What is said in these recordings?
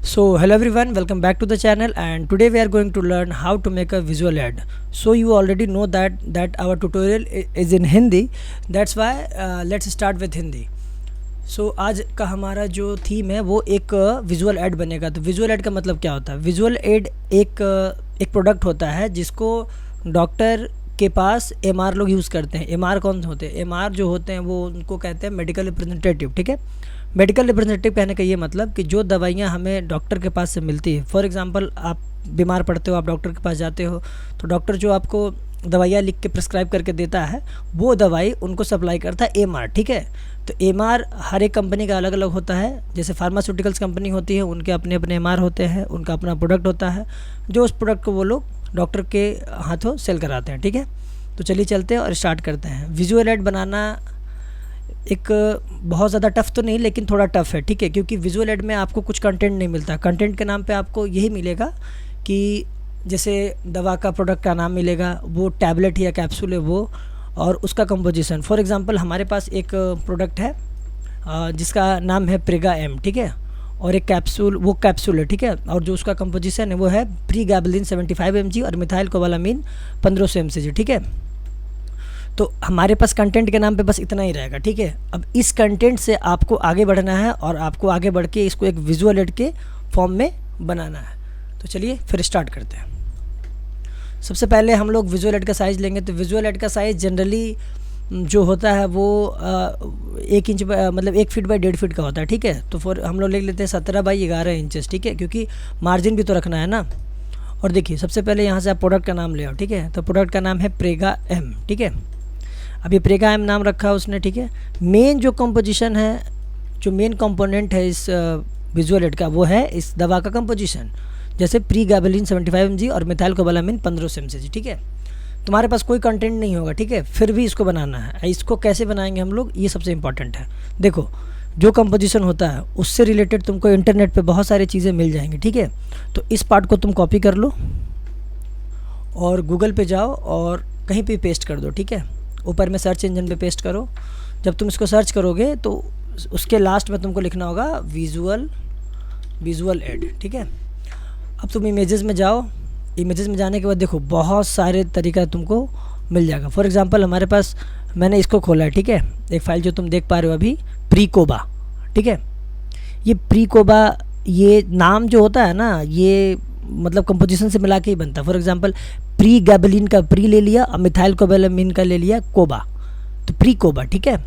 So hello everyone, welcome back to the channel, and today we are going to learn how to make a visual ad. So you already know that our tutorial is in Hindi. That's why let's start with Hindi. So आज का हमारा जो theme है वो एक visual add बनेगा। तो visual add का मतलब क्या होता है? विजुअल ऐड एक प्रोडक्ट होता है जिसको डॉक्टर के पास एमआर लोग यूज़ करते हैं। एमआर कौन होते हैं? एमआर जो होते हैं वो उनको कहते हैं मेडिकल रिप्रेजेंटेटिव। ठीक है, मेडिकल रिप्रेजेंटेटिव कहने का ये मतलब कि जो दवाइयाँ हमें डॉक्टर के पास से मिलती है। फॉर एग्जांपल, आप बीमार पड़ते हो, आप डॉक्टर के पास जाते हो, तो डॉक्टर जो आपको दवाइयाँ लिख के प्रिस्क्राइब करके देता है वो दवाई उनको सप्लाई करता है एमआर। ठीक है, तो एमआर हर एक कंपनी का अलग अलग होता है। जैसे फार्मास्यूटिकल्स कंपनी होती है, उनके अपने अपने एमआर होते हैं, उनका अपना प्रोडक्ट होता है जो उस प्रोडक्ट को वो लोग डॉक्टर के हाथों सेल कराते हैं। ठीक है, तो चलिए चलते हैं और स्टार्ट करते हैं। विजुअल ऐड बनाना एक बहुत ज़्यादा टफ़ तो नहीं, लेकिन थोड़ा टफ़ है। ठीक है, क्योंकि विजुअल ऐड में आपको कुछ कंटेंट नहीं मिलता। कंटेंट के नाम पे आपको यही मिलेगा कि जैसे दवा का प्रोडक्ट का नाम मिलेगा, वो टैबलेट या कैप्सूल है वो, और उसका कंपोजिशन। फॉर एग्जांपल, हमारे पास एक प्रोडक्ट है जिसका नाम है प्रेगा एम। ठीक है, और एक कैप्सूल, वो कैप्सूल है। ठीक है, और जो उसका कंपोजिशन है वो है प्रीगैबलिन 75 mg और मिथाइल कोबालामीन 1500 mg। ठीक है, तो हमारे पास कंटेंट के नाम पे बस इतना ही रहेगा। ठीक है, अब इस कंटेंट से आपको आगे बढ़ना है और आपको आगे बढ़ के इसको एक विजुअल ऐड के फॉर्म में बनाना है। तो चलिए फिर स्टार्ट करते हैं। सबसे पहले हम लोग विजुअल ऐड का साइज़ लेंगे। तो विजुअल ऐड का साइज़ जनरली जो होता है वो 1 इंच मतलब 1 फीट बाई 1.5 फीट का होता है। ठीक है, तो फिर हम लोग ले लेते हैं 17 बाई 11 इंचेस। ठीक है, क्योंकि मार्जिन भी तो रखना है ना। और देखिए, सबसे पहले यहाँ से आप प्रोडक्ट का नाम ले आओ। ठीक है, तो प्रोडक्ट का नाम है प्रेगा एम। ठीक है, अब ये प्रेगा एम नाम रखा है उसने। ठीक है, मेन जो कंपोजिशन है, जो मेन कंपोनेंट है इस विजुअल ऐड का, वो है इस दवा का कंपोजिशन। जैसे प्रीगैबलिन 75 mg और मिथाइल कोबालामीन 1500 mg। ठीक है, तुम्हारे पास कोई कंटेंट नहीं होगा, ठीक है, फिर भी इसको बनाना है। इसको कैसे बनाएंगे हम लोग, ये सबसे इंपॉर्टेंट है। देखो, जो कंपोजिशन होता है उससे रिलेटेड तुमको इंटरनेट पे बहुत सारी चीज़ें मिल जाएंगी। ठीक है, तो इस पार्ट को तुम कॉपी कर लो और गूगल पे जाओ और कहीं पे पेस्ट कर दो। ठीक है, ऊपर में सर्च इंजन पे पेस्ट करो। जब तुम इसको सर्च करोगे तो उसके लास्ट में तुमको लिखना होगा विजुअल ऐड। ठीक है, अब तुम इमेजेस में जाओ। इमेजेस में जाने के बाद देखो बहुत सारे तरीका तुमको मिल जाएगा। फॉर एग्जांपल, हमारे पास, मैंने इसको खोला है। ठीक है, एक फ़ाइल जो तुम देख पा रहे हो अभी, प्रीकोबा। ठीक है, ये प्रीकोबा, ये नाम जो होता है ना, ये मतलब कंपोजिशन से मिला के ही बनता है। फॉर एग्जांपल, प्रीगैबलिन का प्री ले लिया और मिथाइल कोबालामीन का ले लिया कोबा, तो प्रीकोबा। ठीक है,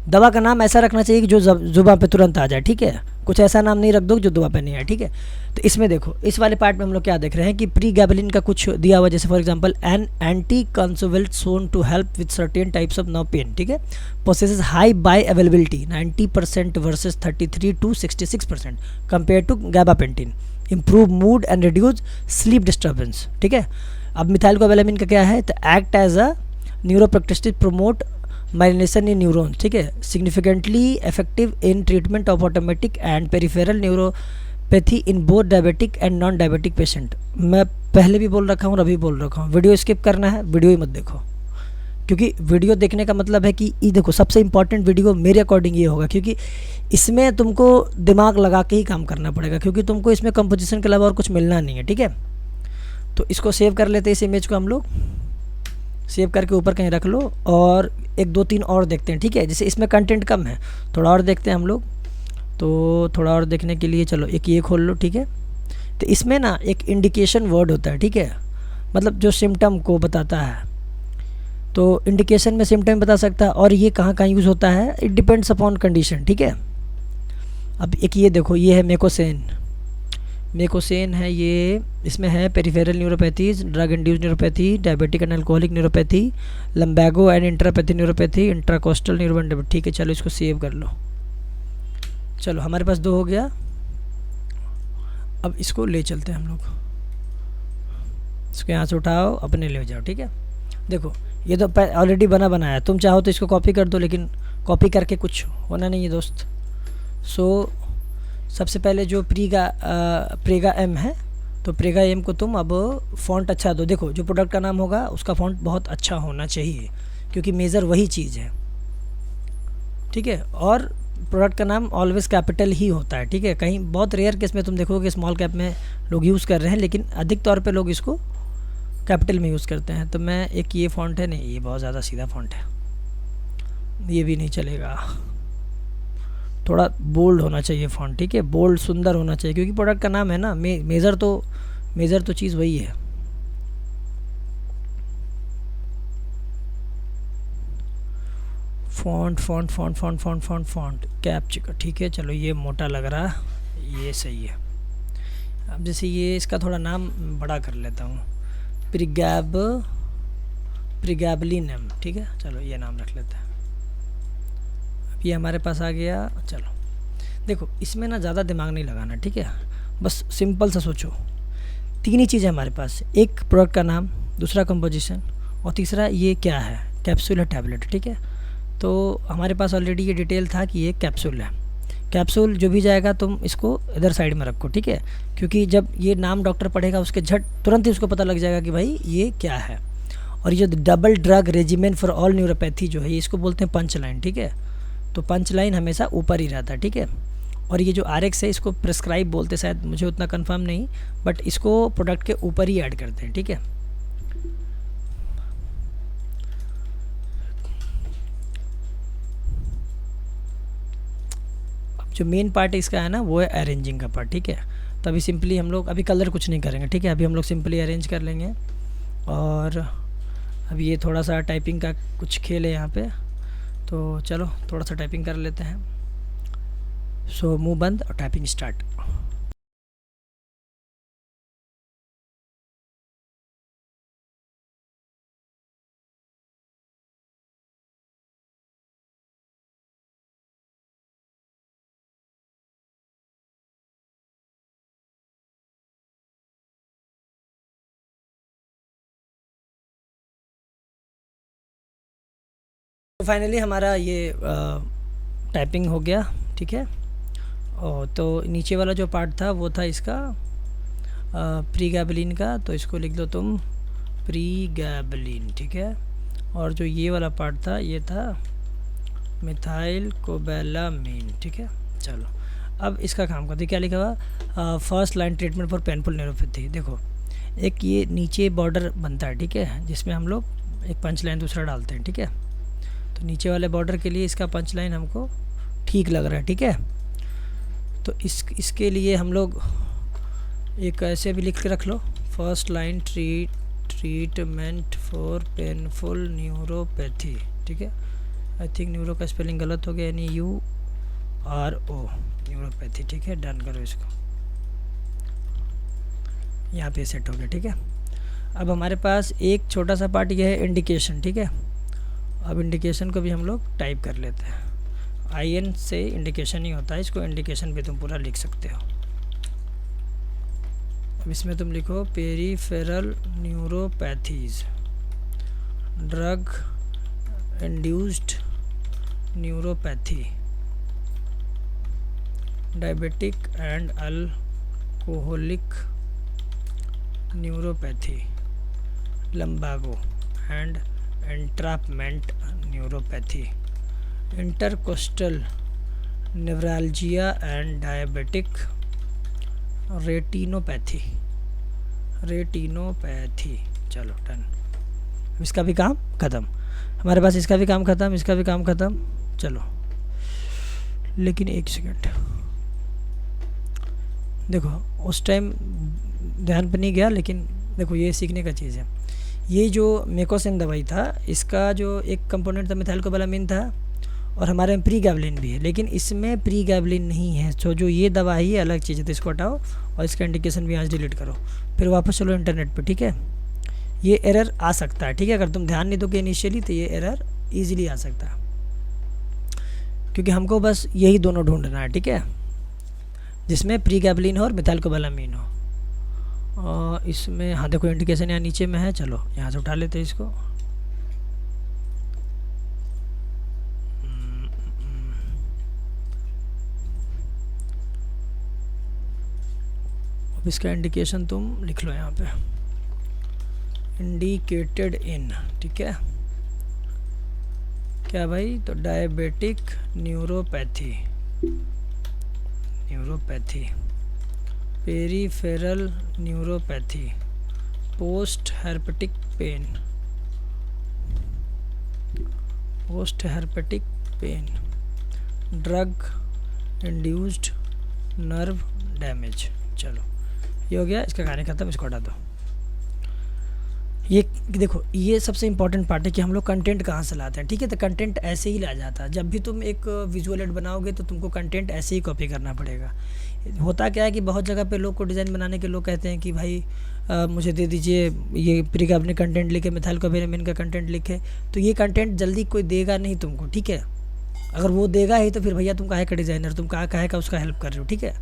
दवा का नाम ऐसा रखना चाहिए कि जो जुबान पे तुरंत आ जाए। ठीक है, कुछ ऐसा नाम नहीं रख दो जो जुबान पे नहीं आए। ठीक है, तो इसमें देखो, इस वाले पार्ट में हम लोग क्या देख रहे हैं कि प्रीगैबलिन का कुछ दिया हुआ, जैसे for example, an anticonvulsant shown to help with certain types of nerve pain. ठीक है, possesses high bioavailability 90% versus 33 to 66% compare to gabapentin, improve mood and reduce sleep disturbance. ठीक है, अब मिथाइल कोबालामीन का क्या है, तो act as a neuroprotective, promote myelination in neurons. ठीक है, significantly effective in treatment of automatic and peripheral neuropathy in both diabetic and non diabetic patient. मैं पहले भी बोल रखा हूँ और अभी बोल रखा हूँ, वीडियो स्किप करना है, वीडियो ही मत देखो, क्योंकि वीडियो देखने का मतलब है कि ये देखो, सबसे इंपॉर्टेंट वीडियो मेरे अकॉर्डिंग ये होगा, क्योंकि इसमें तुमको दिमाग लगा के ही काम करना पड़ेगा, क्योंकि तुमको इसमें कंपोजिशन के अलावा और कुछ मिलना नहीं है। ठीक है, तो इसको सेव कर लेते हैं। इस इमेज को हम लोग सेव करके ऊपर कहीं रख लो और 1 2 3 और देखते हैं। ठीक है, जैसे इसमें कंटेंट कम है, थोड़ा और देखते हैं हम लोग। तो थोड़ा और देखने के लिए चलो एक ये खोल लो। ठीक है, तो इसमें ना एक इंडिकेशन वर्ड होता है। ठीक है, मतलब जो सिम्टम को बताता है, तो इंडिकेशन में सिम्टम बता सकता है, और ये कहाँ कहाँ यूज़ होता है, इट डिपेंड्स अपॉन कंडीशन। ठीक है, अब एक ये देखो, ये है मेकोसेन है ये, इसमें है peripheral neuropathies, drug induced neuropathy, diabetic and alcoholic neuropathy, lumbago and entrapment neuropathy, intercostal neuropathy. ठीक है, चलो इसको सेव कर लो। चलो, हमारे पास 2 हो गया। अब इसको ले चलते हैं हम लोग, इसको यहाँ से उठाओ, अपने ले जाओ। ठीक है, देखो ये तो ऑलरेडी बनाया है, तुम चाहो तो इसको कॉपी कर दो, लेकिन कॉपी करके कुछ होना नहीं है दोस्त। सो सबसे पहले जो प्रेगा एम है, तो प्रेगा एम को तुम अब फ़ॉन्ट अच्छा दो। देखो, जो प्रोडक्ट का नाम होगा उसका फ़ॉन्ट बहुत अच्छा होना चाहिए, क्योंकि मेजर वही चीज़ है। ठीक है, और प्रोडक्ट का नाम ऑलवेज कैपिटल ही होता है, ठीक है। कहीं बहुत रेयर केस में तुम देखोगे स्मॉल कैप में लोग यूज़ कर रहे हैं, लेकिन अधिक तौर पे लोग इसको कैपिटल में यूज़ करते हैं। तो मैं एक ये फ़ॉन्ट है, नहीं ये बहुत ज़्यादा सीधा फ़ॉन्ट है, ये भी नहीं चलेगा, थोड़ा बोल्ड होना चाहिए फ़ॉन्ट, ठीक है, बोल्ड सुंदर होना चाहिए, क्योंकि प्रोडक्ट का नाम है ना। मेज़र तो चीज़ वही है। फ़ॉन्ट कैप्चा, ठीक है, चलो ये मोटा लग रहा है, ये सही है। अब जैसे ये इसका थोड़ा नाम बड़ा कर लेता हूँ, प्रिगैबलिनम, ठीक है, चलो ये नाम रख लेते हैं। अब ये हमारे पास आ गया। चलो देखो, इसमें ना ज़्यादा दिमाग नहीं लगाना, ठीक है, बस सिंपल सा सोचो। 3 ही चीज़ है हमारे पास, एक प्रोडक्ट का नाम, दूसरा कंपोजिशन, और तीसरा ये क्या है, कैप्सूल है टैबलेट, ठीक है। तो हमारे पास ऑलरेडी ये डिटेल था कि ये कैप्सूल है। कैप्सूल जो भी जाएगा तुम इसको इधर साइड में रखो, ठीक है, क्योंकि जब ये नाम डॉक्टर पढ़ेगा उसके तुरंत ही उसको पता लग जाएगा कि भाई ये क्या है। और ये जो double drug regimen for all neuropathy जो है, ये इसको बोलते हैं पंच लाइन, ठीक है। तो पंच लाइन हमेशा ऊपर ही रहता है, ठीक है। और ये जो RX है इसको प्रिस्क्राइब बोलते, शायद मुझे उतना कंफर्म नहीं, बट इसको प्रोडक्ट के ऊपर ही ऐड करते हैं, ठीक है। जो मेन पार्ट इसका है ना वो है अरेंजिंग का पार्ट, ठीक है। तो अभी सिंपली हम लोग अभी कलर कुछ नहीं करेंगे, ठीक है, अभी हम लोग सिंपली अरेंज कर लेंगे। और अभी ये थोड़ा सा टाइपिंग का कुछ खेल है यहाँ पे, तो चलो थोड़ा सा टाइपिंग कर लेते हैं। सो मुंह बंद और टाइपिंग स्टार्ट। तो फाइनली हमारा ये टाइपिंग हो गया, ठीक है। और तो नीचे वाला जो पार्ट था वो था इसका प्रीगैबलिन का, तो इसको लिख दो तुम प्रीगैबलिन, ठीक है। और जो ये वाला पार्ट था ये था मिथाइल कोबैलामीन, ठीक है। चलो अब इसका काम करते, क्या लिखा हुआ, first line treatment for painful neuropathy. देखो एक ये नीचे बॉर्डर बनता है, ठीक है, जिसमें हम लोग एक पंच लाइन दूसरा डालते हैं, ठीक है। तो नीचे वाले बॉर्डर के लिए इसका पंच लाइन हमको ठीक लग रहा है, ठीक है। तो इसके लिए हम लोग एक ऐसे भी लिख के रख लो, first line treatment for painful neuropathy, ठीक है। आई थिंक न्यूरो का स्पेलिंग गलत हो गया, यानी URO न्यूरोपैथी, ठीक है। डन करो इसको, यहाँ पे सेट हो गया, ठीक है। अब हमारे पास एक छोटा सा पार्ट यह है इंडिकेशन, ठीक है। अब इंडिकेशन को भी हम लोग टाइप कर लेते हैं। IN से इंडिकेशन ही होता है, इसको इंडिकेशन भी तुम पूरा लिख सकते हो। अब इसमें तुम लिखो peripheral neuropathies, drug induced neuropathy, diabetic and alcoholic neuropathy, lumbago and entrapment neuropathy, intercostal neuralgia and diabetic retinopathy. चलो डन, इसका भी काम ख़त्म हमारे पास, इसका भी काम ख़त्म, इसका भी काम ख़त्म। चलो लेकिन एक सेकंड, देखो उस टाइम ध्यान पर नहीं गया, लेकिन देखो ये सीखने का चीज़ है। ये जो मेकोसिन दवाई था, इसका जो एक कंपोनेंट था मिथाइल कोबालामीन था, और हमारे में प्रीगैबलिन भी है, लेकिन इसमें प्रीगैबलिन नहीं है। तो जो ये दवा है ये अलग चीज़ है, तो इसको हटाओ और इसका इंडिकेशन भी आज डिलीट करो, फिर वापस चलो इंटरनेट पे, ठीक है। ये एरर आ सकता है, ठीक है, अगर तुम ध्यान नहीं दोगे इनिशियली तो ये एरर ईजिली आ सकता है, क्योंकि हमको बस यही दोनों ढूंढना है, ठीक है, जिसमें प्रीगैबलिन हो और मिथाइल कोबालामीन हो। और इसमें हाँ देखो इंडिकेशन यहाँ नीचे में है, चलो यहाँ से उठा लेते हैं इसको। अब इसका इंडिकेशन तुम लिख लो यहाँ पे, इंडिकेटेड इन, ठीक है, क्या भाई, तो diabetic neuropathy. Neuropathy, peripheral neuropathy, post herpetic pain, post herpetic pain, drug induced nerve damage. चलो ये हो गया, इसका कहानी ख़त्म, इसको हटा दो। ये देखो, ये सबसे इंपॉर्टेंट पार्ट है कि हम लोग कंटेंट कहाँ से लाते हैं, ठीक है। तो कंटेंट ऐसे ही ला जाता है। जब भी तुम एक विजुअल एड बनाओगे तो तुमको कंटेंट ऐसे ही कॉपी करना पड़ेगा। होता क्या है कि बहुत जगह पे लोग को डिज़ाइन बनाने के लोग कहते हैं कि भाई मुझे दे दीजिए ये प्रीकार्बोनेट कंटेंट लिखे, मिथाइल कोबैलेमिन का कंटेंट लिखे। तो ये कंटेंट जल्दी कोई देगा नहीं तुमको, ठीक है। अगर वो देगा ही तो फिर भैया तुम काहे का डिज़ाइनर, तुम काहे का उसका हेल्प कर रहे हो, ठीक है।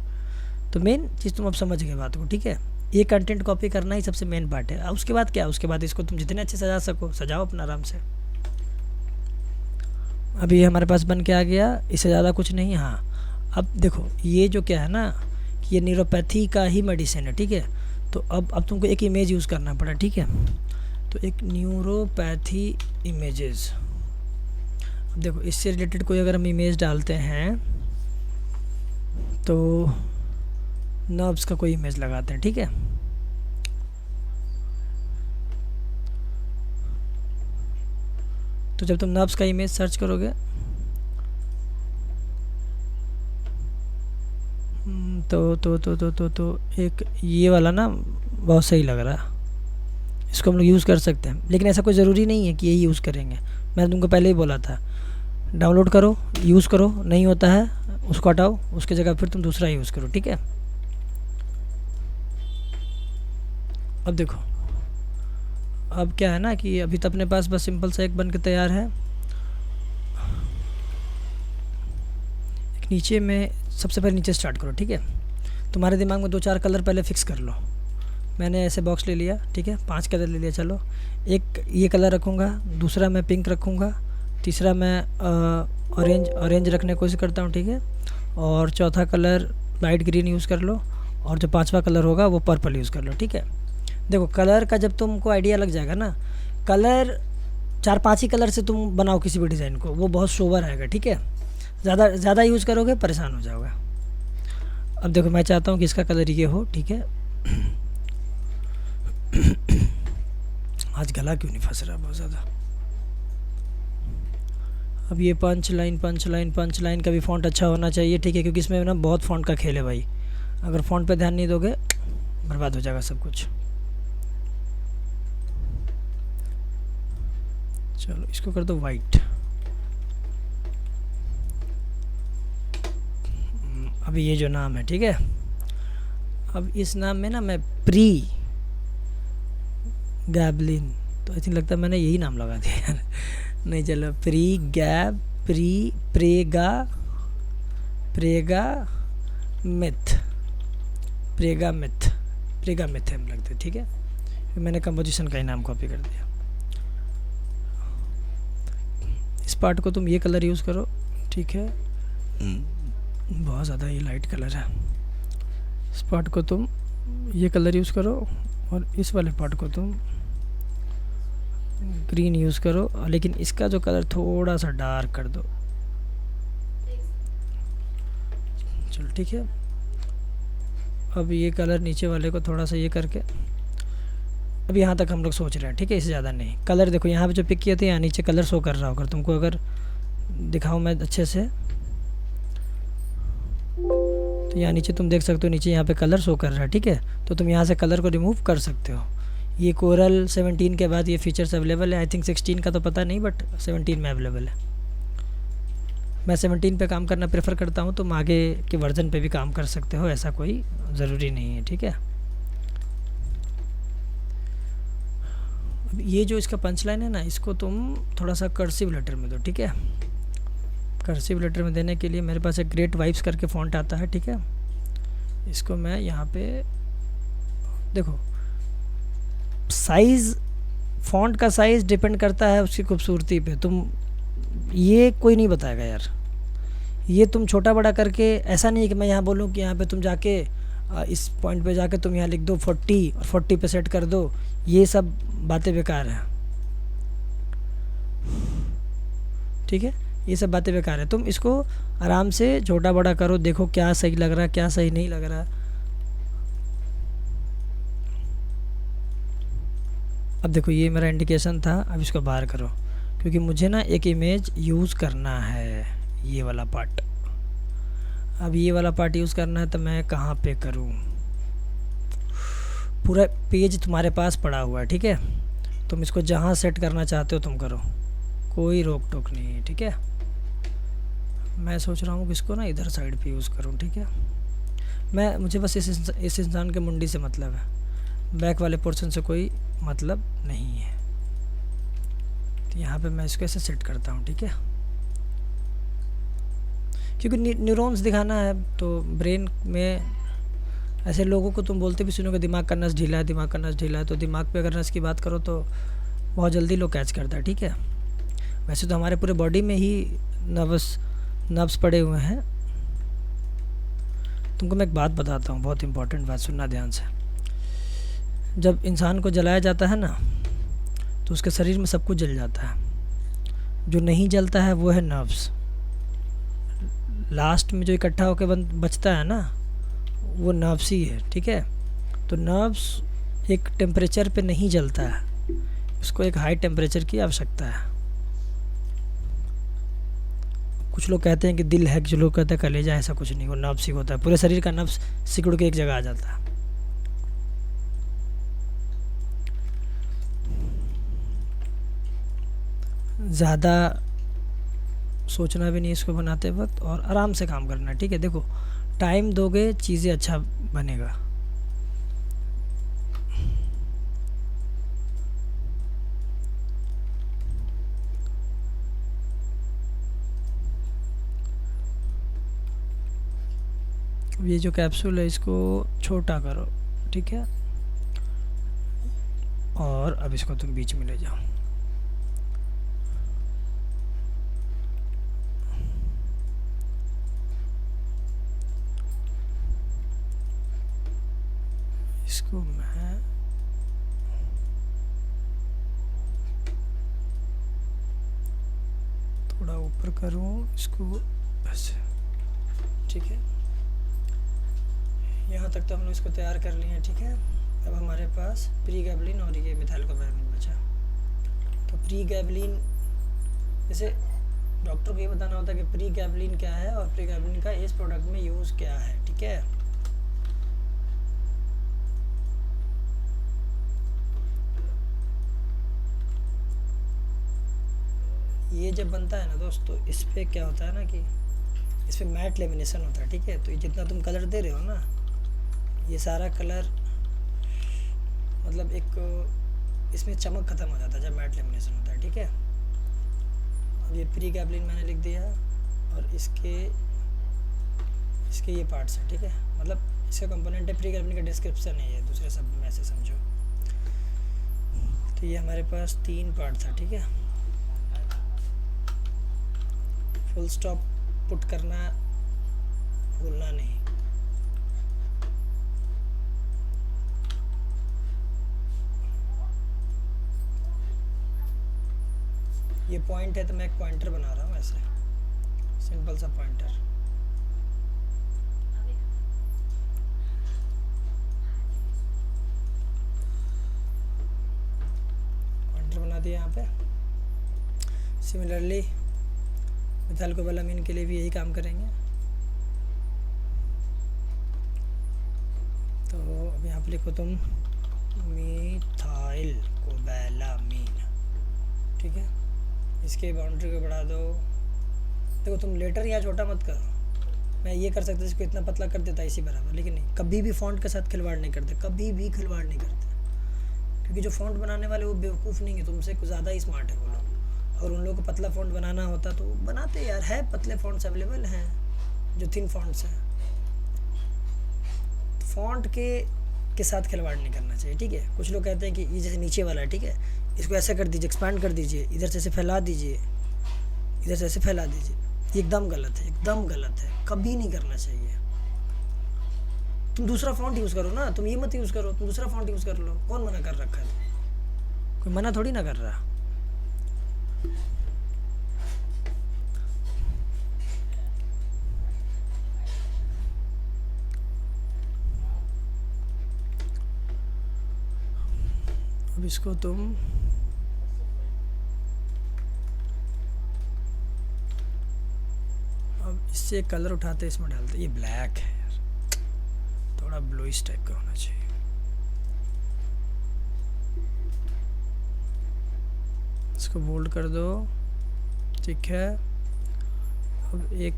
तो मेन चीज़ तुम अब समझ गए बात को, ठीक है। ये कंटेंट कॉपी करना ही सबसे मेन पार्ट है। उसके बाद क्या, उसके बाद इसको तुम जितने अच्छे सजा सको सजाओ अपना आराम से। अभी ये हमारे पास बन के आ गया, इससे ज़्यादा कुछ नहीं। हाँ अब देखो, ये जो क्या है ना कि ये न्यूरोपैथी का ही मेडिसिन है, ठीक है। तो अब तुमको एक इमेज यूज़ करना पड़ा, ठीक है। तो एक न्यूरोपैथी इमेजेस, अब देखो इससे रिलेटेड कोई अगर हम इमेज डालते हैं तो नर्व्स का कोई इमेज लगाते हैं, ठीक है। तो जब तुम नर्व्स का इमेज सर्च करोगे तो एक ये वाला ना बहुत सही लग रहा है, इसको हम लोग यूज़ कर सकते हैं। लेकिन ऐसा कोई ज़रूरी नहीं है कि यही यूज़ करेंगे। मैंने तुमको पहले ही बोला था, डाउनलोड करो, यूज़ करो, नहीं होता है उसको हटाओ, उसकी जगह फिर तुम दूसरा यूज़ करो, ठीक है। अब देखो, अब क्या है ना कि अभी तो अपने पास बस सिंपल सा एक बन के तैयार है। एक नीचे में सबसे पहले नीचे स्टार्ट करो, ठीक है। तुम्हारे दिमाग में 2-4 कलर पहले फिक्स कर लो। मैंने ऐसे बॉक्स ले लिया, ठीक है, 5 कलर ले लिया। चलो एक ये कलर रखूँगा, दूसरा मैं पिंक रखूँगा, तीसरा मैं ऑरेंज रखने की कोशिश करता हूँ, ठीक है। और चौथा कलर लाइट ग्रीन यूज़ कर लो, और जो 5वां कलर होगा वो पर्पल यूज़ कर लो, ठीक है। देखो कलर का जब तुमको आइडिया लग जाएगा ना, कलर 4-5 ही कलर से तुम बनाओ किसी भी डिज़ाइन को, वो बहुत सोबर आएगा, ठीक है। ज़्यादा यूज़ करोगे परेशान हो जाओगे। अब देखो मैं चाहता हूँ कि इसका कलर ये हो, ठीक है। आज गला क्यों नहीं फंस रहा बहुत ज़्यादा। अब ये पंच लाइन का भी फ़ॉन्ट अच्छा होना चाहिए, ठीक है, क्योंकि इसमें ना बहुत फ़ॉन्ट का खेल है भाई। अगर फ़ॉन्ट पे ध्यान नहीं दोगे बर्बाद हो जाएगा सब कुछ। चलो इसको कर दो वाइट। अभी ये जो नाम है, ठीक है, अब इस नाम में ना मैं प्री गैबलिन, तो आई थिंक लगता है मैंने यही नाम लगा दिया यार। नहीं चलो, प्रेगा मिथ हम लगते, ठीक है। फिर मैंने कंपोजिशन का ही नाम कॉपी कर दिया। इस पार्ट को तुम ये कलर यूज़ करो, ठीक है, बहुत ज़्यादा ये लाइट कलर है। इस पार्ट को तुम ये कलर यूज़ करो, और इस वाले पार्ट को तुम ग्रीन यूज़ करो, लेकिन इसका जो कलर थोड़ा सा डार्क कर दो। चलो ठीक है। अब ये कलर नीचे वाले को थोड़ा सा ये करके, अब यहाँ तक हम लोग सोच रहे हैं, ठीक है, इससे ज़्यादा नहीं। कलर देखो यहाँ पे जो पिक किए थे, यहाँ नीचे कलर शो कर रहा होगा तुमको, अगर दिखाऊँ मैं अच्छे से तो यहाँ नीचे तुम देख सकते हो, नीचे यहाँ पे कलर शो कर रहा है, ठीक है। तो तुम यहाँ से कलर को रिमूव कर सकते हो। ये कोरल 17 के बाद ये फीचर्स अवेलेबल है। आई थिंक 16 का तो पता नहीं, बट 17 में अवेलेबल है। मैं 17 पे काम करना प्रेफर करता हूँ, तुम आगे के वर्जन पे भी काम कर सकते हो, ऐसा कोई ज़रूरी नहीं है, ठीक है। अब ये जो इसका पंच लाइन है ना, इसको तुम थोड़ा सा कर्सिव लेटर में दो, ठीक है। कर्सिव लेटर में देने के लिए मेरे पास एक ग्रेट वाइब्स करके फ़ॉन्ट आता है, ठीक है। इसको मैं यहाँ पे देखो, साइज़, फ़ॉन्ट का साइज़ डिपेंड करता है उसकी खूबसूरती पे। तुम ये कोई नहीं बताएगा यार, ये तुम छोटा बड़ा करके, ऐसा नहीं है कि मैं यहाँ बोलूँ कि यहाँ पे तुम जाके इस पॉइंट पे जाके तुम यहाँ लिख दो 40 और 40 पे सेट कर दो। ये सब बातें बेकार हैं, ठीक है। ये सब बातें बेकार है। तुम इसको आराम से छोटा बड़ा करो, देखो क्या सही लग रहा है क्या सही नहीं लग रहा। अब देखो ये मेरा इंडिकेशन था, अब इसको बाहर करो, क्योंकि मुझे ना एक इमेज यूज़ करना है, ये वाला पार्ट। अब ये वाला पार्ट यूज़ करना है तो मैं कहाँ पे करूँ? पूरा पेज तुम्हारे पास पड़ा हुआ है, ठीक है, तुम इसको जहाँ सेट करना चाहते हो तुम करो, कोई रोक टोक नहीं है, ठीक है। मैं सोच रहा हूँ कि इसको ना इधर साइड पे यूज़ करूँ, ठीक है। मुझे बस इस इंसान के मुंडी से मतलब है, बैक वाले पोर्शन से कोई मतलब नहीं है। तो यहाँ पे मैं इसको ऐसे सेट करता हूँ, ठीक है, क्योंकि न्यूरॉन्स दिखाना है। तो ब्रेन में ऐसे लोगों को तुम बोलते भी सुनोगे दिमाग का नस ढीला है, दिमाग का नस ढीला है, तो दिमाग पे अगर नस की बात करो तो बहुत जल्दी लोग कैच करता है, ठीक है। वैसे तो हमारे पूरे बॉडी में ही नर्व्स पड़े हुए हैं। तुमको मैं एक बात बताता हूँ, बहुत इंपॉर्टेंट बात, सुनना ध्यान से। जब इंसान को जलाया जाता है ना तो उसके शरीर में सब कुछ जल जाता है, जो नहीं जलता है वो है नर्व्स। लास्ट में जो इकट्ठा होकर बचता है ना वो नर्व्स ही है, ठीक है। तो नर्व्स एक टेम्परेचर पे नहीं जलता है, उसको एक हाई टेम्परेचर की आवश्यकता है। कुछ लोग कहते हैं कि दिल है, कुछ लोग कहते हैं कलेजा, ऐसा कुछ नहीं, वो नर्व्स ही होता है। पूरे शरीर का नर्व्स सिकुड़ के एक जगह आ जाता है। ज़्यादा सोचना भी नहीं इसको बनाते वक्त, और आराम से काम करना, ठीक है। देखो टाइम दोगे चीज़ें अच्छा बनेगा। ये जो कैप्सूल है इसको छोटा करो, ठीक है, और अब इसको तुम बीच में ले जाओ। इसको मैं थोड़ा ऊपर करूँ, इसको ऐसे, ठीक है। यहाँ तक तो हमने इसको तैयार कर लिए हैं, ठीक है। अब हमारे पास प्रीगैबलिन और ये मिथाइलकोबैलामाइन बचा। तो प्रीगैबलिन, जैसे डॉक्टर को ये बताना होता है कि प्रीगैबलिन क्या है और प्रीगैबलिन का इस प्रोडक्ट में यूज़ क्या है, ठीक है। ये जब बनता है ना दोस्तों, इस पर क्या होता है ना कि इस पर मैट लेमिनेशन होता है, ठीक है। तो ये जितना तुम कलर दे रहे हो ना, ये सारा कलर मतलब एक इसमें चमक ख़त्म हो जाता है जब मैट लेमिनेशन होता है, ठीक है। अब ये प्रीगैबलिन मैंने लिख दिया, और इसके ये पार्ट्स हैं, ठीक है, मतलब इसका कंपोनेंट है। प्रीगैबलिन का डिस्क्रिप्शन है ये, दूसरे शब्द में ऐसे समझो। तो ये हमारे पास 3 पार्ट था, ठीक है। फुल स्टॉप पुट करना भूलना नहीं। ये पॉइंट है तो मैं एक पॉइंटर बना रहा हूँ ऐसे, सिंपल सा पॉइंटर। पॉइंटर बना दिया यहाँ पे। सिमिलरली मिथाइलकोबैलामाइन के लिए भी यही काम करेंगे। तो अब यहाँ पे लिखो तुम मिथाइलकोबैलामाइन, ठीक है। इसके बाउंड्री को बढ़ा दो। देखो तुम लेटर यहाँ छोटा मत करो, मैं ये कर सकता इसको इतना पतला कर देता इसी बराबर, लेकिन नहीं, कभी भी फ़ॉन्ट के साथ खिलवाड़ नहीं करते, कभी भी खिलवाड़ नहीं करते, क्योंकि जो फ़ॉन्ट बनाने वाले वो बेवकूफ़ नहीं है, तुमसे कुछ ज़्यादा ही स्मार्ट है वो लोग। और उन लोगों को पतला फ़ॉन्ट बनाना होता तो बनाते यार, है पतले फ़ॉन्ट्स अवेलेबल हैं जो थिन फ़ॉन्ट्स हैं। फ़ॉन्ट के साथ खिलवाड़ नहीं करना चाहिए, ठीक है। कुछ लोग कहते हैं कि ये जैसे नीचे वाला है, ठीक है, इसको ऐसे कर दीजिए, एक्सपैंड कर दीजिए, इधर से ऐसे फैला दीजिए, इधर से ऐसे फैला दीजिए। ये एकदम गलत है, एकदम गलत है, कभी नहीं करना चाहिए। तुम दूसरा फ़ॉन्ट यूज़ करो ना, तुम ये मत यूज़ करो, तुम दूसरा फ़ॉन्ट यूज़ कर लो। कौन मना कर रखा है? कोई मना थोड़ी ना कर रहा। अब इसको तुम अब इससे कलर उठाते इसमें डालते। ये ब्लैक है यार, थोड़ा ब्लूइश टाइप का होना चाहिए। इसको बोल्ड कर दो, ठीक है। अब एक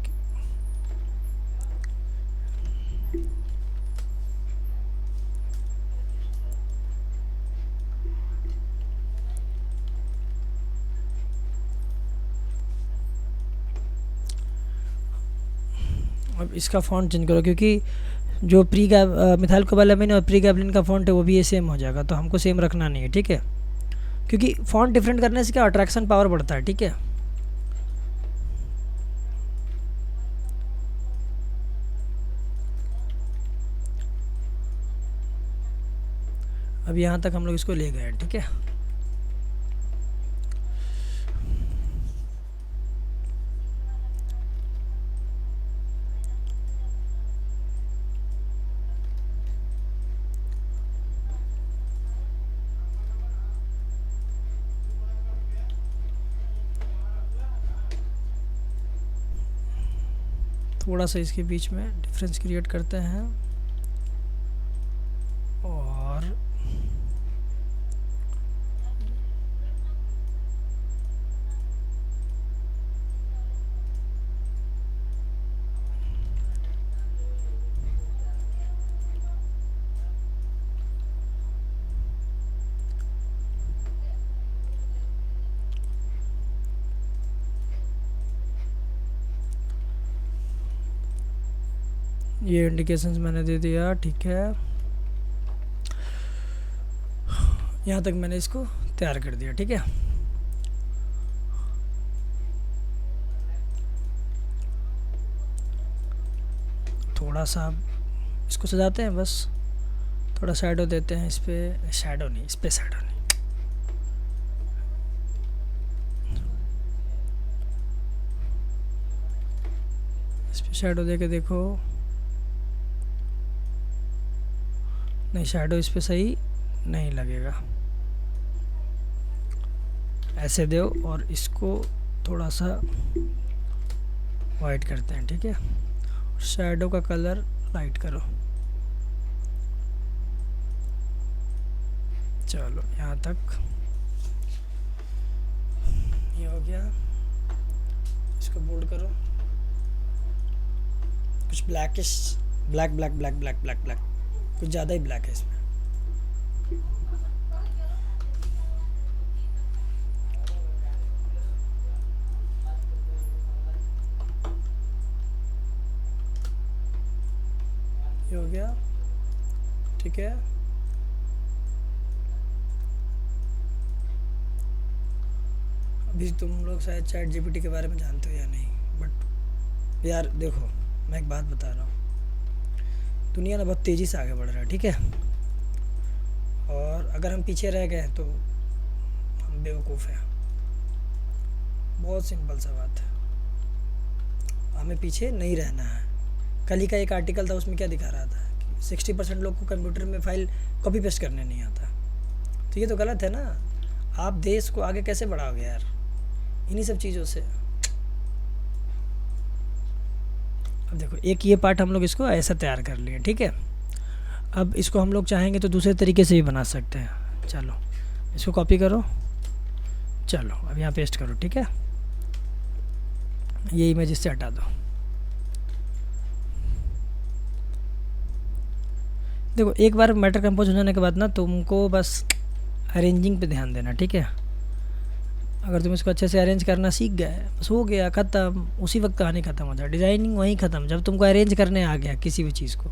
अब इसका फ़ॉन्ट चेंज करो, क्योंकि जो मिथाइल कोबालामिन और प्री गैबलिन का फ़ॉन्ट है वो भी ये सेम हो जाएगा, तो हमको सेम रखना नहीं है, ठीक है। क्योंकि फ़ॉन्ट डिफरेंट करने से क्या अट्रैक्शन पावर बढ़ता है, ठीक है। अब यहाँ तक हम लोग इसको ले गए, ठीक है। थोड़ा सा इसके बीच में डिफरेंस क्रिएट करते हैं और ये इंडिकेशंस मैंने दे दिया, ठीक है। यहाँ तक मैंने इसको तैयार कर दिया, ठीक है। थोड़ा सा इसको सजाते हैं, बस थोड़ा शैडो देते हैं इस पे, शैडो नहीं, इस पे शैडो नहीं, इस पे शैडो दे के देखो। नहीं, शैडो इस पे सही नहीं लगेगा, ऐसे दो और इसको थोड़ा सा वाइट करते हैं, ठीक है। शैडो का कलर लाइट करो। चलो यहाँ तक ये हो गया। इसको बोल्ड करो, कुछ blackish, black black black black black black, कुछ ज़्यादा ही ब्लैक है इसमें। ये हो गया, ठीक है। अभी तुम लोग शायद चैट जीपीटी के बारे में जानते हो या नहीं, बट यार देखो, मैं एक बात बता रहा हूँ, दुनिया ना बहुत तेज़ी से आगे बढ़ रहा है, ठीक है। और अगर हम पीछे रह गए तो हम बेवकूफ़ हैं। बहुत सिंपल सा बात है, हमें पीछे नहीं रहना है। कल ही का एक आर्टिकल था, उसमें क्या दिखा रहा था कि 60% लोग को कंप्यूटर में फाइल कॉपी पेस्ट करने नहीं आता। तो ये तो गलत है ना। आप देश को आगे कैसे बढ़ाओगे यार, इन्हीं सब चीज़ों से। अब देखो, एक ये पार्ट हम लोग इसको ऐसा तैयार कर लिए, ठीक है। अब इसको हम लोग चाहेंगे तो दूसरे तरीके से भी बना सकते हैं। चलो इसको कॉपी करो, चलो अब यहाँ पेस्ट करो, ठीक है। ये इमेज इससे हटा दो। देखो, एक बार मैटर कंपोज हो जाने के बाद ना तुमको बस अरेंजिंग पे ध्यान देना, ठीक है। अगर तुम इसको अच्छे से अरेंज करना सीख गए, बस हो गया, ख़त्म। उसी वक्त कहानी ख़त्म हो जाए, डिज़ाइनिंग वहीं ख़त्म, जब तुमको अरेंज करने आ गया किसी भी चीज़ को,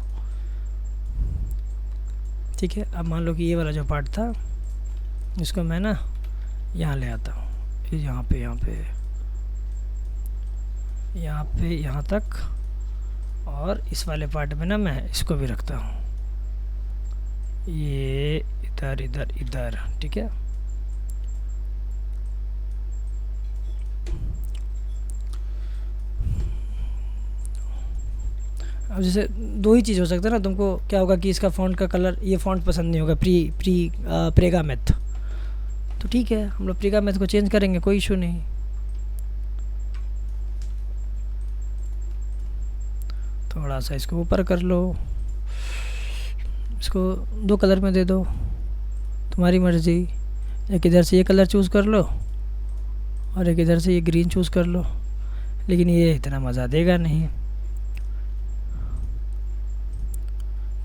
ठीक है। अब मान लो कि ये वाला जो पार्ट था, इसको मैं ना यहाँ ले आता हूँ, फिर यहाँ पे यहाँ तक, और इस वाले पार्ट में ना मैं इसको भी रखता हूँ, ये इधर इधर इधर, ठीक है। अब जैसे दो ही चीज़ हो सकता है ना, तुमको क्या होगा कि इसका फ़ॉन्ट का कलर, ये फ़ॉन्ट पसंद नहीं होगा, प्रेगामेथ, तो ठीक है, हम लोग प्रिका मैथ को चेंज करेंगे, कोई इशू नहीं। थोड़ा सा इसको ऊपर कर लो, इसको 2 कलर में दे दो, तुम्हारी मर्ज़ी। एक इधर से ये कलर चूज़ कर लो और एक इधर से ये ग्रीन चूज़ कर लो, लेकिन ये इतना मज़ा देगा नहीं।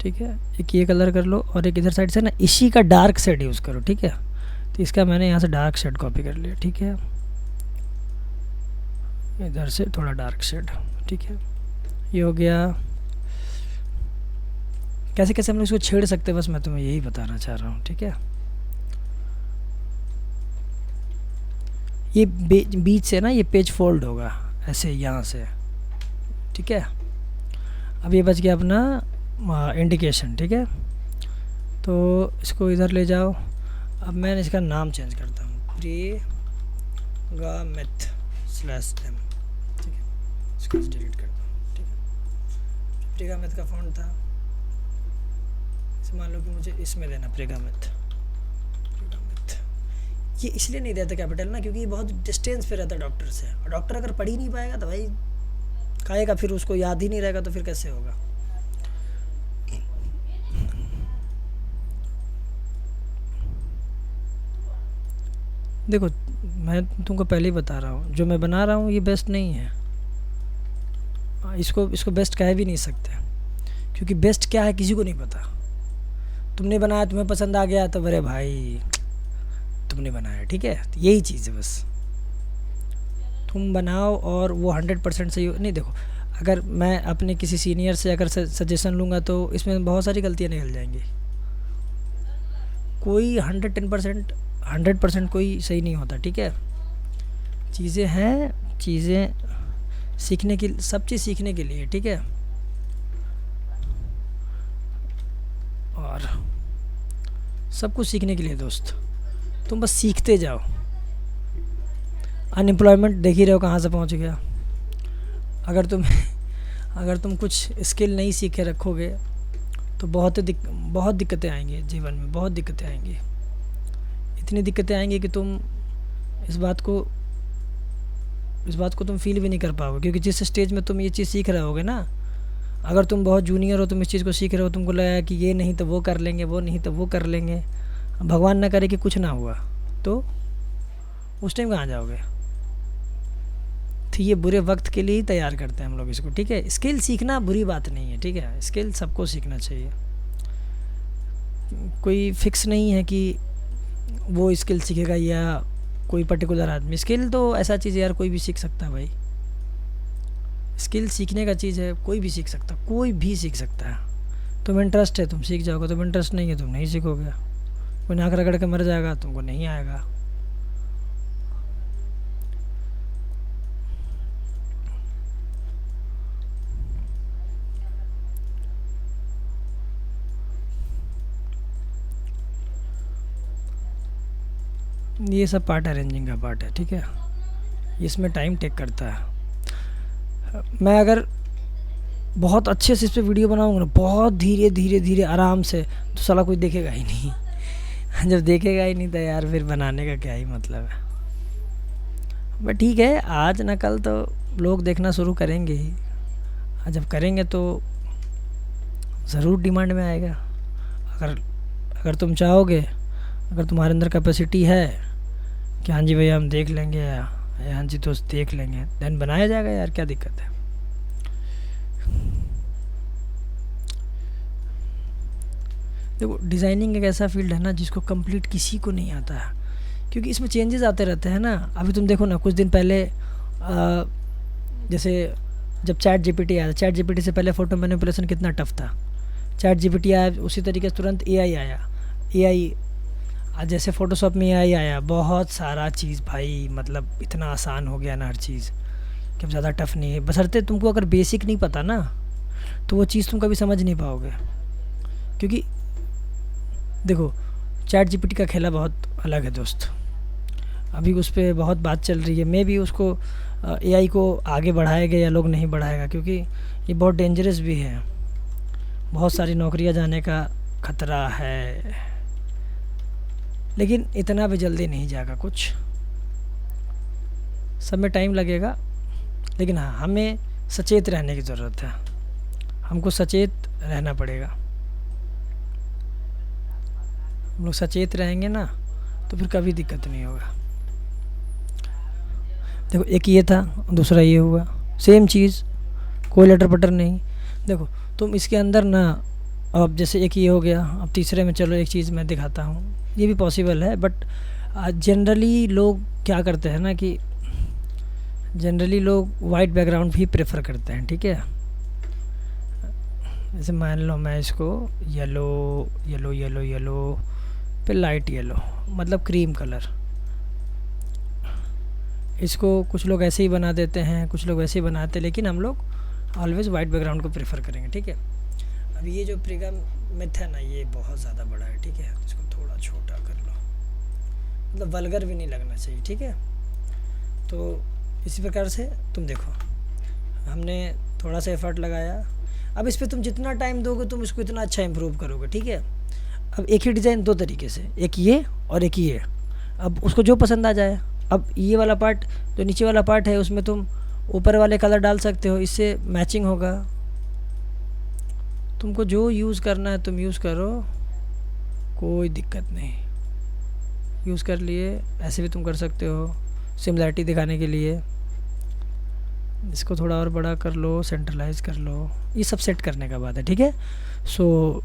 ठीक है, एक ये कलर कर लो और एक इधर साइड से ना इसी का डार्क शेड यूज़ करो। ठीक है, तो इसका मैंने यहाँ से डार्क शेड कॉपी कर लिया। ठीक है, इधर से थोड़ा डार्क शेड। ठीक है, ये हो गया। कैसे कैसे हम लोग इसको छेड़ सकते हैं, बस मैं तुम्हें यही बताना चाह रहा हूँ। ठीक है, ये बीच से ना ये पेज फोल्ड होगा ऐसे यहाँ से। ठीक है, अब ये बच गया अपना इंडिकेशन। ठीक है, तो इसको इधर ले जाओ। अब मैं इसका नाम चेंज करता हूँ, प्रिगामेथ/m। ठीक है, इसको डिलीट करता हूँ। ठीक है, प्रिगामेथ का फ़ॉन्ट था, इसे मान लो कि मुझे इसमें देना प्रिगामेथ। ये इसलिए नहीं रहता कैपिटल ना, क्योंकि ये बहुत डिस्टेंस पे रहता है डॉक्टर से, और डॉक्टर अगर पढ़ ही नहीं पाएगा तो भाई खाएगा, फिर उसको याद ही नहीं रहेगा, तो फिर कैसे होगा। देखो, मैं तुमको पहले ही बता रहा हूँ, जो मैं बना रहा हूँ ये बेस्ट नहीं है। इसको बेस्ट कह भी नहीं सकते, क्योंकि बेस्ट क्या है किसी को नहीं पता। तुमने बनाया, तुम्हें पसंद आ गया तो अरे भाई तुमने बनाया। ठीक है, तो यही चीज़ है, बस तुम बनाओ और वो 100% सही नहीं। देखो, अगर मैं अपने किसी सीनियर से अगर सजेशन लूँगा तो इसमें बहुत सारी गलतियाँ निकल जाएंगी। कोई 100% कोई सही नहीं होता। ठीक है, चीज़ें हैं, चीज़ें सीखने की, सब चीज़ सीखने के लिए। ठीक है, और सब कुछ सीखने के लिए दोस्त, तुम बस सीखते जाओ। अनएम्प्लॉयमेंट देख ही रहे हो कहाँ से पहुँच गया। अगर तुम कुछ स्किल नहीं सीखे रखोगे तो बहुत दिक्कतें आएंगी जीवन में, बहुत दिक्कतें आएंगी। इतनी दिक्कतें आएंगी कि तुम इस बात को तुम फील भी नहीं कर पाओगे, क्योंकि जिस स्टेज में तुम ये चीज़ सीख रहे होगे ना, अगर तुम बहुत जूनियर हो, तुम इस चीज़ को सीख रहे हो, तुमको लगा कि ये नहीं तो वो कर लेंगे, वो नहीं तो वो कर लेंगे, भगवान ना करे कि कुछ ना हुआ, तो उस टाइम कहाँ जाओगे। तो ये बुरे वक्त के लिए ही तैयार करते हैं हम लोग इसको। ठीक है, स्किल सीखना बुरी बात नहीं है। ठीक है, स्किल सबको सीखना चाहिए, कोई फिक्स नहीं है कि वो स्किल सीखेगा या कोई पर्टिकुलर आदमी। स्किल तो ऐसा चीज़ है यार, कोई भी सीख सकता है भाई। स्किल सीखने का चीज़ है, कोई भी सीख सकता, कोई भी सीख सकता है। तुम इंटरेस्ट है तुम सीख जाओगे, तुम इंटरेस्ट नहीं है तुम नहीं सीखोगे। कोई नाक रगड़ के मर जाएगा, तुमको नहीं आएगा। ये सब पार्ट अरेंजिंग का पार्ट है। ठीक है, इसमें टाइम टेक करता है। मैं अगर बहुत अच्छे से इस पर वीडियो बनाऊंगा ना, बहुत धीरे धीरे धीरे आराम से, तो साला कोई देखेगा ही नहीं। जब देखेगा ही नहीं तो यार फिर बनाने का क्या ही मतलब है। बट ठीक है, आज ना कल तो लोग देखना शुरू करेंगे ही, और जब करेंगे तो ज़रूर डिमांड में आएगा। अगर तुम चाहोगे, अगर तुम्हारे अंदर कैपेसिटी है कि हाँ जी भैया हम देख लेंगे, या हाँ जी दोस्त देख लेंगे, देन बनाया जाएगा यार, क्या दिक्कत है। देखो, डिज़ाइनिंग एक ऐसा फील्ड है ना जिसको कंप्लीट किसी को नहीं आता है, क्योंकि इसमें चेंजेस आते रहते हैं ना। अभी तुम देखो ना, कुछ दिन पहले जैसे जब चैट जीपीटी आया, चैट जीपीटी से पहले फ़ोटो मैनिपुलेशन कितना टफ था। चैट जीपीटी आया, उसी तरीके से तुरंत एआई आया। एआई जैसे फ़ोटोशॉप में एआई आया, बहुत सारा चीज़ भाई, मतलब इतना आसान हो गया ना हर चीज़ कि अब ज़्यादा टफ नहीं है। बशर्ते तुमको अगर बेसिक नहीं पता ना, तो वो चीज़ तुम कभी समझ नहीं पाओगे। क्योंकि देखो, चैट जीपीटी का खेला बहुत अलग है दोस्त। अभी उस पर बहुत बात चल रही है, मे भी उसको एआई को आगे बढ़ाएगा या लोग नहीं बढ़ाएगा, क्योंकि ये बहुत डेंजरस भी है। बहुत सारी नौकरियां जाने का खतरा है। लेकिन इतना भी जल्दी नहीं जाएगा, कुछ सब में टाइम लगेगा। लेकिन हाँ, हमें सचेत रहने की ज़रूरत है, हमको सचेत रहना पड़ेगा। हम लोग सचेत रहेंगे ना तो फिर कभी दिक्कत नहीं होगा। देखो एक ये था, दूसरा ये हुआ, सेम चीज़, कोई लटर पटर नहीं। देखो तुम इसके अंदर ना, अब जैसे एक ये हो गया, अब तीसरे में चलो एक चीज़ मैं दिखाता हूँ, ये भी पॉसिबल है। बट जनरली लोग क्या करते हैं ना कि जनरली लोग वाइट बैकग्राउंड भी प्रेफर करते हैं, ठीक है। जैसे मान लो मैं इसको येलो येलो येलो येलो फिर लाइट येलो, मतलब क्रीम कलर, इसको कुछ लोग ऐसे ही बना देते हैं, कुछ लोग वैसे ही बनाते हैं, लेकिन हम लोग ऑलवेज़ वाइट बैकग्राउंड को प्रेफर करेंगे, ठीक है। अब ये जो पिरामिड है ना, ये बहुत ज़्यादा बड़ा है, ठीक है। इसको थोड़ा छोटा कर लो, मतलब वल्गर भी नहीं लगना चाहिए, ठीक है। तो इसी प्रकार से तुम देखो, हमने थोड़ा सा एफर्ट लगाया। अब इस पर तुम जितना टाइम दोगे तुम इसको इतना अच्छा इम्प्रूव करोगे, ठीक है। अब एक ही डिज़ाइन दो तरीके से, एक ये और एक ये, अब उसको जो पसंद आ जाए। अब ये वाला पार्ट, जो नीचे वाला पार्ट है, उसमें तुम ऊपर वाले कलर डाल सकते हो, इससे मैचिंग होगा। तुमको जो यूज़ करना है तुम यूज़ करो, कोई दिक्कत नहीं। यूज़ कर लिए, ऐसे भी तुम कर सकते हो सिमिलैरिटी दिखाने के लिए। इसको थोड़ा और बड़ा कर लो, सेंट्रलाइज कर लो, ये सब सेट करने का बात है, ठीक है। सो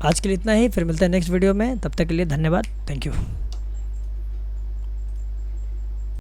आज के लिए इतना ही, फिर मिलते हैं नेक्स्ट वीडियो में, तब तक के लिए धन्यवाद, थैंक यू।